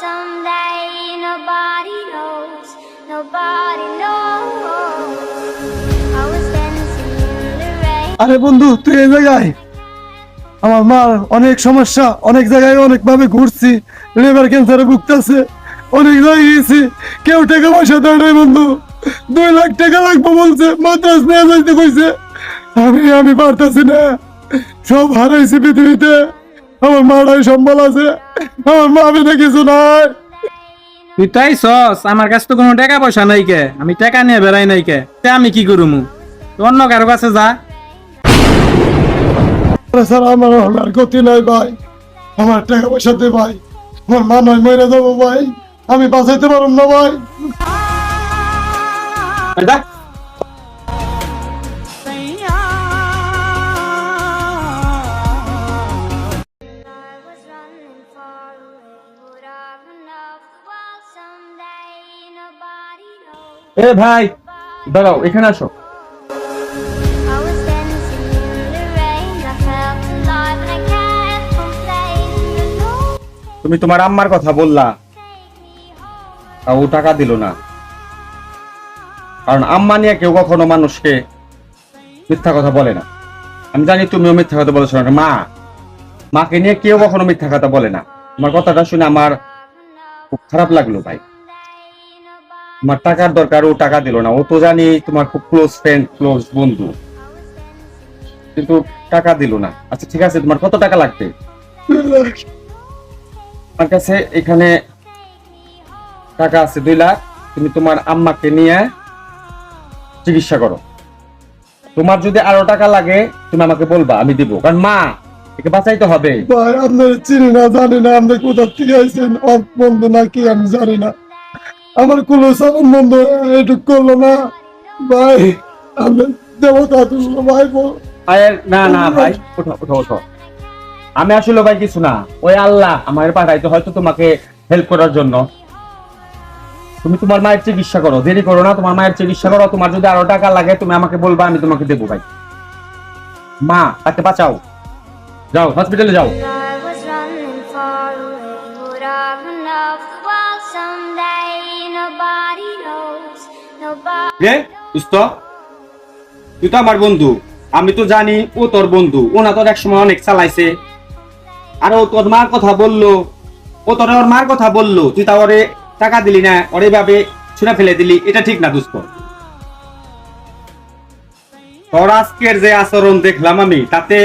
someday. Nobody knows, nobody knows. I was dancing in the rain. আরে বন্ধু তুই এই জায়গায়, আমার মার অনেক সমস্যা, অনেক জায়গায় অনেক ভাবে ঘুরছি, লিভার ক্যান্সারে ভুগতেছে, অনেক জায়গায় গেছি, কেউ টাকা পয়সা দেয় নাই বন্ধু। 2 লাখ টাকা লাগবে বলছে, মাদ্রাস নিয়ে যাইতে কইছে। আমি পারতাছি না, সব হারাইছি পৃথিবীতে। আমার মারাই সম্বল আছে, আমার মা বিনা কিছু নাই। তুই তাই সস, আমার কাছে তো কোনো টাকা পয়সা নাই কে, আমি টাকা নিয়ে বেড়াই নাই কে, তে আমি কি করুমু? তুই অন্য কারো কাছে যা। আরে স্যার আমার আর গতি নাই ভাই, আমার টাকা পয়সা দে ভাই, আমার মা নয় মরে যাবো ভাই, আমি বাঁচাইতে পারব না ভাই। যা। I was running far away. Would I run off the world someday? Nobody knows. এ ভাই দাঁড়াও, এখানে আসো। I was dancing in the rain. I felt alive and I can't complain. The Lord তুমি তোমার আম্মার কথা বললা, তা ও টাকা দিল না। কারণ আম্মা নিয়ে কেউ কখনো মানুষকে মিথ্যা কথা বলে না। আমি জানি তুমিও মিথ্যা কথা বলেছো না। মাকে নিয়ে কেউ কখনো মিথ্যা কথা বলে না। তোমার কথাটা শুনে আমার খুব খারাপ লাগলো ভাই। তোমার টাকার দরকার, ও টাকা দিল না। ও তো জানি তোমার খুব ক্লোজ ফ্রেন্ড, ক্লোজ বন্ধু, কিন্তু টাকা দিল না। আচ্ছা ঠিক আছে, তোমার কত টাকা লাগবে? আমার কাছে এখানে টাকা আছে 2 লাখ। তুমি তোমার আম্মাকে নিয়ে চিকিৎসা করো। তোমার যদি আরো টাকা লাগে তুমি আমাকে বলবা, আমি দিব। কারণ মা একে বাঁচাইতে হবে। ভাই আপনার চিনি না, জানি না আপনি কোথা থেকে আইছেন, বন্ধু নাকি আমি জানি না। আমার কোনো সামান বন্ধু এটুক করলো না ভাই, আমি দেবতা তুললো ভাই। আরে না না ভাই, ওঠো ওঠো ওঠো। আমি আসলে ভাই কিছু না, ওই আল্লাহ আমার পাঠাইতে হয়তো তোমাকে হেল্প করার জন্য। তুমি তোমার মায়ের চিকিৎসা করো, দেরি করো না, তোমার মায়ের চিকিৎসা করো। তোমার যদি আরো টাকা লাগে তুমি আমাকে বলবা, আমি তোমাকে দেবো ভাই। মা তাকে বাঁচাও, যাও হসপিটালে যাও। I was running far away. Would I run off the world someday? Nobody knows, nobody. রে দোস্ত, তুই তো আমার বন্ধু, আমি তো জানি ও তোর বন্ধু। ও না তোর একসময় অনেক চালাইছে, আর ও তোর মার কথা বললো, ও তোর ওর মার কথা বললো, তুই তা ওরে টাকা দিলি না, ওরে ভাবে ছুঁড়ে ফেলে দিলি। এটা ঠিক না দোস্ত। তোর আজকের যে আচরণ দেখলাম আমি, তাতে